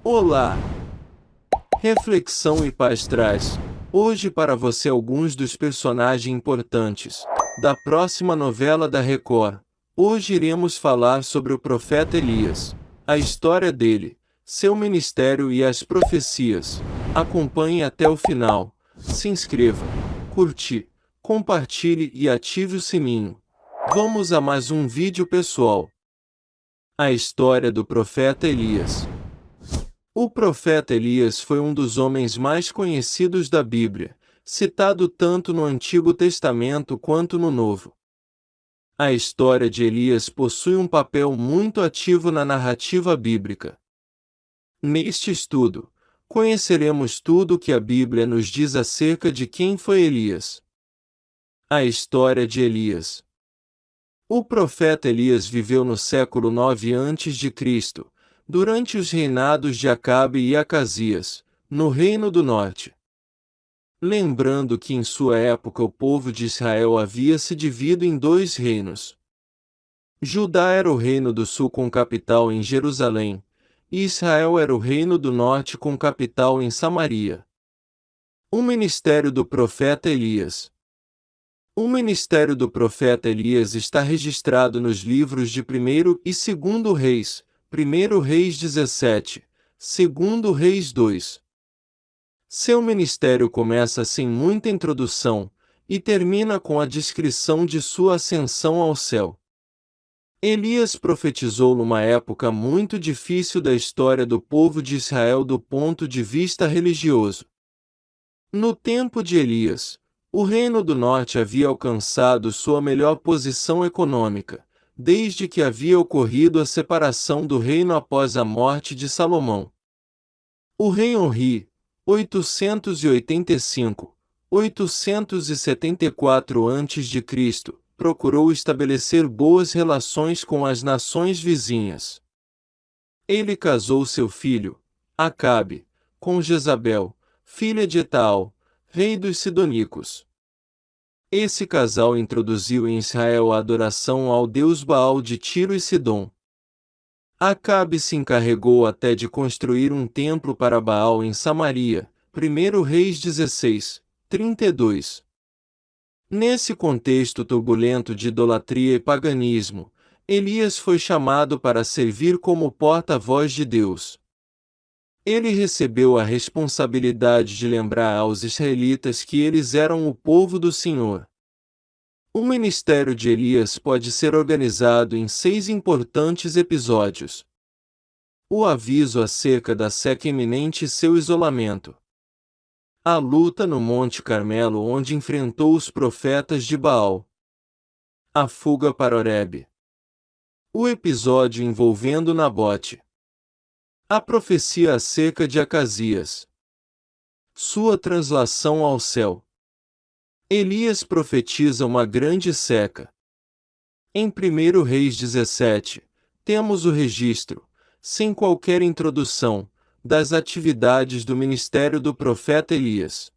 Olá! Reflexão e paz traz, hoje para você alguns dos personagens importantes da próxima novela da Record. Hoje iremos falar sobre o profeta Elias, a história dele, seu ministério e as profecias. Acompanhe até o final, se inscreva, curte, compartilhe e ative o sininho. Vamos a mais um vídeo pessoal. A história do profeta Elias. O profeta Elias foi um dos homens mais conhecidos da Bíblia, citado tanto no Antigo Testamento quanto no Novo. A história de Elias possui um papel muito ativo na narrativa bíblica. Neste estudo, conheceremos tudo o que a Bíblia nos diz acerca de quem foi Elias. A história de Elias. O profeta Elias viveu no século 9 a.C., durante os reinados de Acabe e Acasias, no Reino do Norte. Lembrando que em sua época o povo de Israel havia se dividido em dois reinos. Judá era o reino do sul com capital em Jerusalém, e Israel era o reino do norte com capital em Samaria. O ministério do profeta Elias. O ministério do profeta Elias está registrado nos livros de 1º e 2º Reis, 1º Reis 17, 2º Reis 2. Seu ministério começa sem muita introdução, e termina com a descrição de sua ascensão ao céu. Elias profetizou numa época muito difícil da história do povo de Israel do ponto de vista religioso. No tempo de Elias, o Reino do Norte havia alcançado sua melhor posição econômica, desde que havia ocorrido a separação do reino após a morte de Salomão. O rei Onri, 885-874 a.C., procurou estabelecer boas relações com as nações vizinhas. Ele casou seu filho, Acabe, com Jezabel, filha de Etaal, rei dos Sidonicos. Esse casal introduziu em Israel a adoração ao deus Baal de Tiro e Sidom. Acabe se encarregou até de construir um templo para Baal em Samaria, 1º Reis 16, 32. Nesse contexto turbulento de idolatria e paganismo, Elias foi chamado para servir como porta-voz de Deus. Ele recebeu a responsabilidade de lembrar aos israelitas que eles eram o povo do Senhor. O ministério de Elias pode ser organizado em 6 importantes episódios. O aviso acerca da seca iminente e seu isolamento. A luta no Monte Carmelo onde enfrentou os profetas de Baal. A fuga para Horebe. O episódio envolvendo Nabote. A profecia acerca de Acasias. Sua translação ao céu. Elias profetiza uma grande seca. Em 1º Reis 17, temos o registro, sem qualquer introdução, das atividades do ministério do profeta Elias.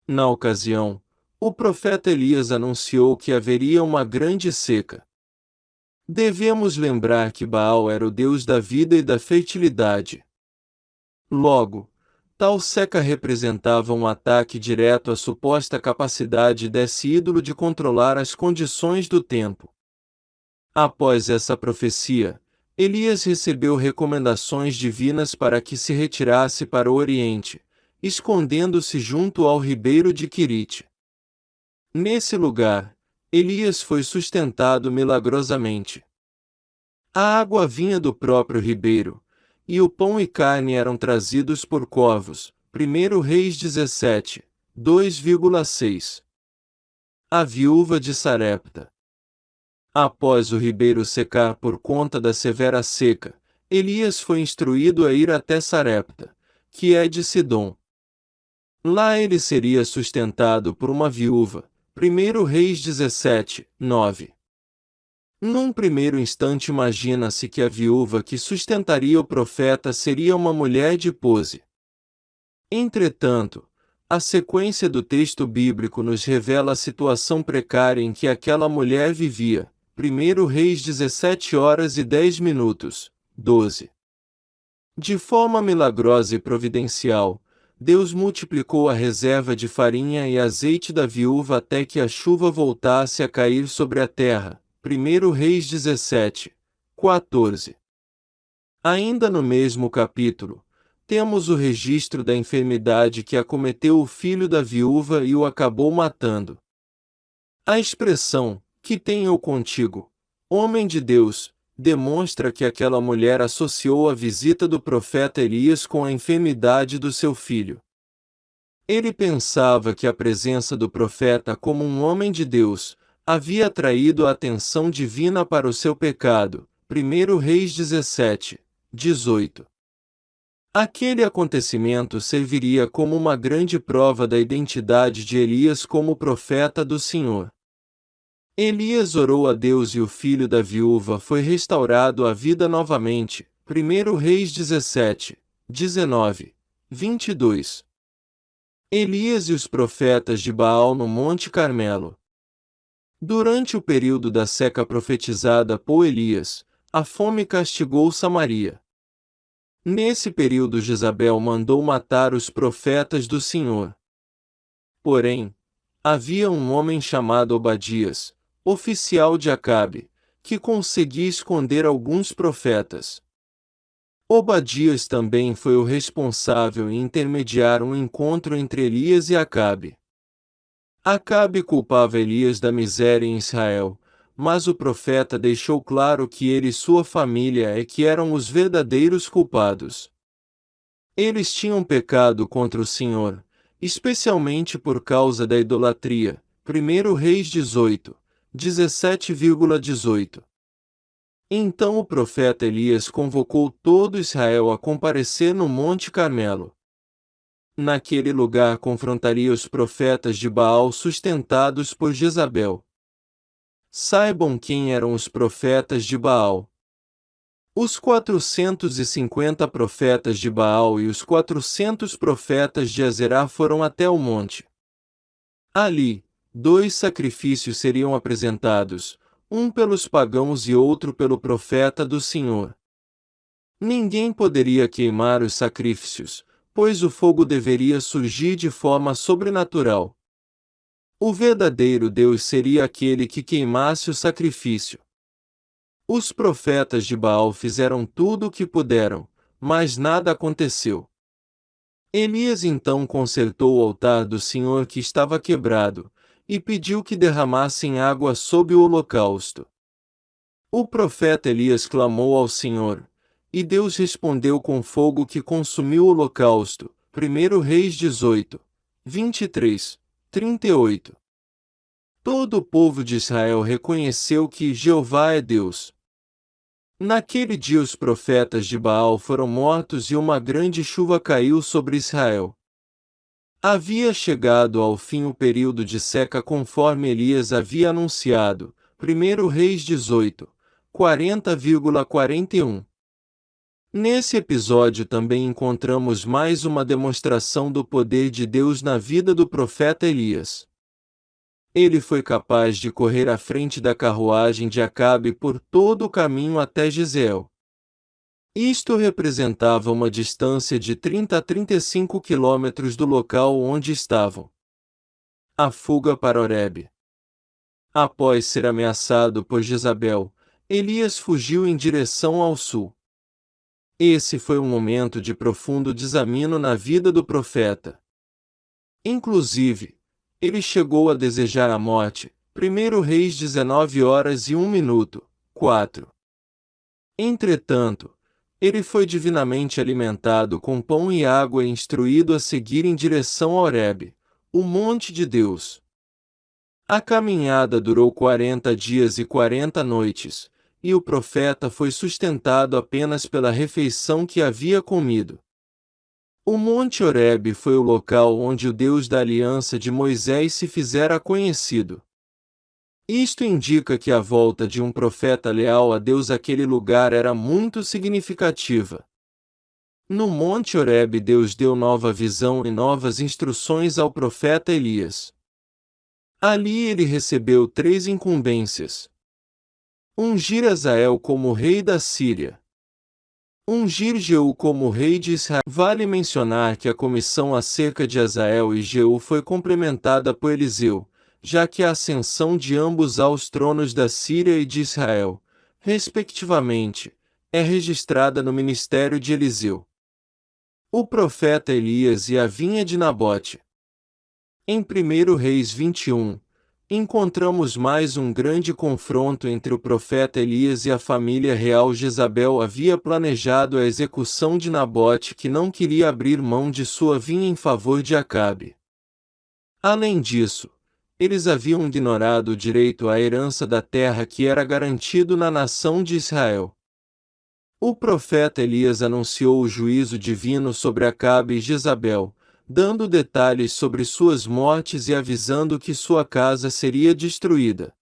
Na ocasião, o profeta Elias anunciou que haveria uma grande seca. Devemos lembrar que Baal era o deus da vida e da fertilidade. Logo, tal seca representava um ataque direto à suposta capacidade desse ídolo de controlar as condições do tempo. Após essa profecia, Elias recebeu recomendações divinas para que se retirasse para o Oriente, escondendo-se junto ao ribeiro de Quirite. Nesse lugar, Elias foi sustentado milagrosamente. A água vinha do próprio ribeiro, e o pão e carne eram trazidos por corvos. 1º Reis 17, 2,6. A viúva de Sarepta. Após o ribeiro secar por conta da severa seca, Elias foi instruído a ir até Sarepta, que é de Sidom. Lá ele seria sustentado por uma viúva. 1º Reis 17, 9. Num primeiro instante imagina-se que a viúva que sustentaria o profeta seria uma mulher de pose. Entretanto, a sequência do texto bíblico nos revela a situação precária em que aquela mulher vivia. 1º Reis 17 horas e 10 minutos, 12. De forma milagrosa e providencial, Deus multiplicou a reserva de farinha e azeite da viúva até que a chuva voltasse a cair sobre a terra. 1 Reis 17, 14. Ainda no mesmo capítulo, temos o registro da enfermidade que acometeu o filho da viúva e o acabou matando. A expressão, que tenho eu contigo, homem de Deus, demonstra que aquela mulher associou a visita do profeta Elias com a enfermidade do seu filho. Ele pensava que a presença do profeta como um homem de Deus havia atraído a atenção divina para o seu pecado. 1 Reis 17, 18. Aquele acontecimento serviria como uma grande prova da identidade de Elias como profeta do Senhor. Elias orou a Deus e o filho da viúva foi restaurado à vida novamente. 1 Reis 17, 19, 22. Elias e os profetas de Baal no Monte Carmelo. Durante o período da seca profetizada por Elias, a fome castigou Samaria. Nesse período Jezabel mandou matar os profetas do Senhor. Porém, havia um homem chamado Obadias, oficial de Acabe, que conseguia esconder alguns profetas. Obadias também foi o responsável em intermediar um encontro entre Elias e Acabe. Acabe culpava Elias da miséria em Israel, mas o profeta deixou claro que ele e sua família é que eram os verdadeiros culpados. Eles tinham pecado contra o Senhor, especialmente por causa da idolatria. 1 Reis 18, 17,18. Então o profeta Elias convocou todo Israel a comparecer no Monte Carmelo. Naquele lugar confrontaria os profetas de Baal sustentados por Jezabel. Saibam quem eram os profetas de Baal. Os 450 profetas de Baal e os 400 profetas de Azerá foram até o monte. Ali, 2 sacrifícios seriam apresentados, um pelos pagãos e outro pelo profeta do Senhor. Ninguém poderia queimar os sacrifícios, pois o fogo deveria surgir de forma sobrenatural. O verdadeiro Deus seria aquele que queimasse o sacrifício. Os profetas de Baal fizeram tudo o que puderam, mas nada aconteceu. Elias então consertou o altar do Senhor que estava quebrado, e pediu que derramassem água sobre o holocausto. O profeta Elias clamou ao Senhor, e Deus respondeu com fogo que consumiu o holocausto. 1 Reis 18, 23, 38. Todo o povo de Israel reconheceu que Jeová é Deus. Naquele dia os profetas de Baal foram mortos e uma grande chuva caiu sobre Israel. Havia chegado ao fim o período de seca conforme Elias havia anunciado. 1 Reis 18, 40,41. Nesse episódio também encontramos mais uma demonstração do poder de Deus na vida do profeta Elias. Ele foi capaz de correr à frente da carruagem de Acabe por todo o caminho até Jezreel. Isto representava uma distância de 30 a 35 quilômetros do local onde estavam. A fuga para Horebe. Após ser ameaçado por Jezabel, Elias fugiu em direção ao sul. Esse foi um momento de profundo desânimo na vida do profeta. Inclusive, ele chegou a desejar a morte. 1 Reis 19h01, 4. Entretanto, ele foi divinamente alimentado com pão e água e instruído a seguir em direção a Horebe, o monte de Deus. A caminhada durou 40 dias e 40 noites, e o profeta foi sustentado apenas pela refeição que havia comido. O Monte Horebe foi o local onde o Deus da aliança de Moisés se fizera conhecido. Isto indica que a volta de um profeta leal a Deus àquele lugar era muito significativa. No Monte Horebe Deus deu nova visão e novas instruções ao profeta Elias. Ali ele recebeu 3 incumbências. Ungir Hazael como rei da Síria. Ungir Jeú como rei de Israel. Vale mencionar que a comissão acerca de Azael e Jeú foi complementada por Eliseu, já que a ascensão de ambos aos tronos da Síria e de Israel, respectivamente, é registrada no ministério de Eliseu. O profeta Elias e a vinha de Nabote. Em 1 Reis 21, encontramos mais um grande confronto entre o profeta Elias e a família real. Jezabel havia planejado a execução de Nabote, que não queria abrir mão de sua vinha em favor de Acabe. Além disso, eles haviam ignorado o direito à herança da terra que era garantido na nação de Israel. O profeta Elias anunciou o juízo divino sobre Acabe e Jezabel, dando detalhes sobre suas mortes e avisando que sua casa seria destruída.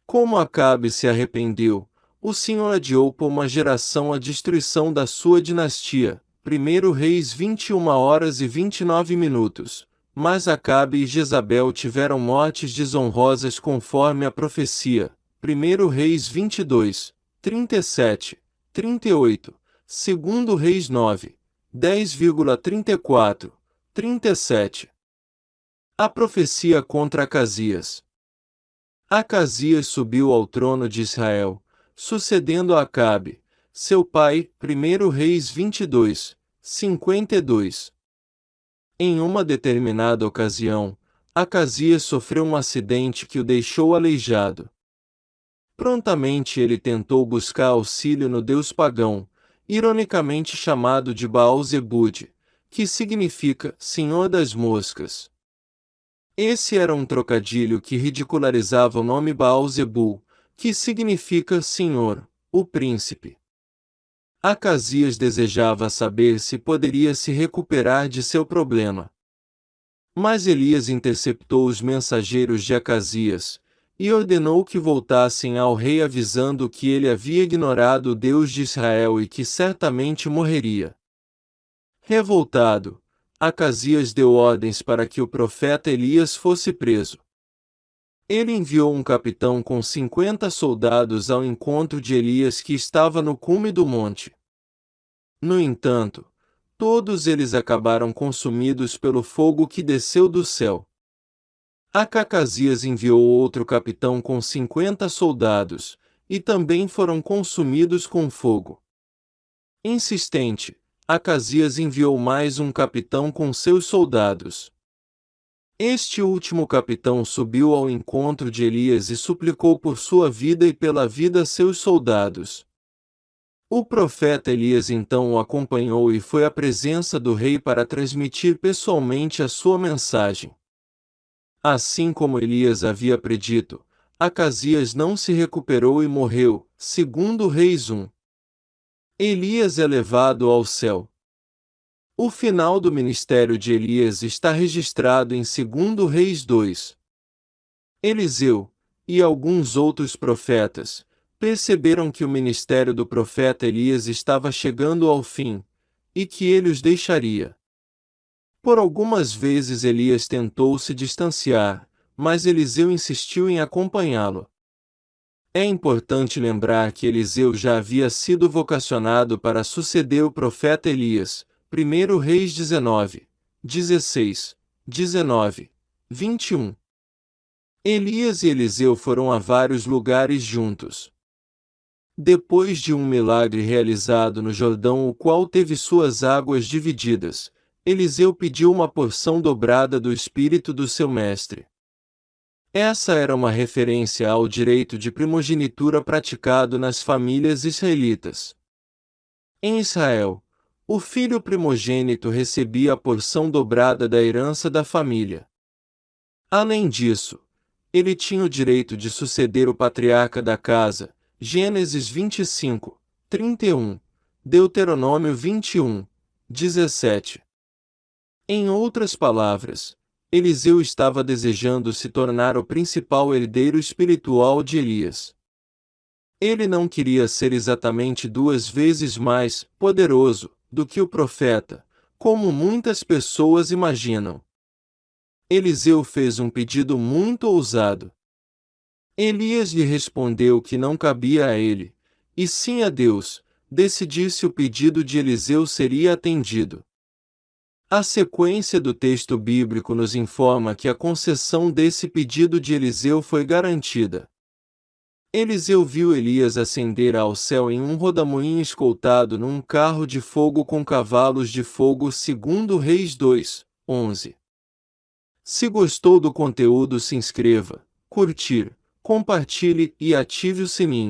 Como Acabe se arrependeu, o Senhor adiou por uma geração a destruição da sua dinastia. 1 Reis 21h29. Mas Acabe e Jezabel tiveram mortes desonrosas conforme a profecia. 1 Reis 22, 37, 38, 2 Reis 9, 10,34, 37. A profecia contra Acasias. Acasias subiu ao trono de Israel, sucedendo a Acabe, seu pai. 1 Reis 22, 52. Em uma determinada ocasião, Acasias sofreu um acidente que o deixou aleijado. Prontamente ele tentou buscar auxílio no deus pagão, ironicamente chamado de Baal-Zebude, que significa Senhor das Moscas. Esse era um trocadilho que ridicularizava o nome Baal-Zebul, que significa Senhor, o Príncipe. Acasias desejava saber se poderia se recuperar de seu problema. Mas Elias interceptou os mensageiros de Acasias, e ordenou que voltassem ao rei avisando que ele havia ignorado o Deus de Israel e que certamente morreria. Revoltado, Acasias deu ordens para que o profeta Elias fosse preso. Ele enviou um capitão com 50 soldados ao encontro de Elias, que estava no cume do monte. No entanto, todos eles acabaram consumidos pelo fogo que desceu do céu. Acasias enviou outro capitão com 50 soldados, e também foram consumidos com fogo. Insistente, Acasias enviou mais um capitão com seus soldados. Este último capitão subiu ao encontro de Elias e suplicou por sua vida e pela vida de seus soldados. O profeta Elias então o acompanhou e foi à presença do rei para transmitir pessoalmente a sua mensagem. Assim como Elias havia predito, Acasias não se recuperou e morreu. 2 Reis 1. Elias é levado ao céu. O final do ministério de Elias está registrado em 2 Reis 2. Eliseu, e alguns outros profetas, perceberam que o ministério do profeta Elias estava chegando ao fim, e que ele os deixaria. Por algumas vezes Elias tentou se distanciar, mas Eliseu insistiu em acompanhá-lo. É importante lembrar que Eliseu já havia sido vocacionado para suceder o profeta Elias. 1 Reis 19, 16, 19, 21. Elias e Eliseu foram a vários lugares juntos. Depois de um milagre realizado no Jordão, o qual teve suas águas divididas, Eliseu pediu uma porção dobrada do espírito do seu mestre. Essa era uma referência ao direito de primogenitura praticado nas famílias israelitas. Em Israel, o filho primogênito recebia a porção dobrada da herança da família. Além disso, ele tinha o direito de suceder o patriarca da casa. Gênesis 25, 31, Deuteronômio 21, 17. Em outras palavras, Eliseu estava desejando se tornar o principal herdeiro espiritual de Elias. Ele não queria ser exatamente 2 vezes mais poderoso do que o profeta, como muitas pessoas imaginam. Eliseu fez um pedido muito ousado. Elias lhe respondeu que não cabia a ele, e sim a Deus, decidir se o pedido de Eliseu seria atendido. A sequência do texto bíblico nos informa que a concessão desse pedido de Eliseu foi garantida. Eliseu viu Elias ascender ao céu em um rodamuinho escoltado num carro de fogo com cavalos de fogo, segundo Reis 2, 11. Se gostou do conteúdo, se inscreva, curtir, compartilhe e ative o sininho.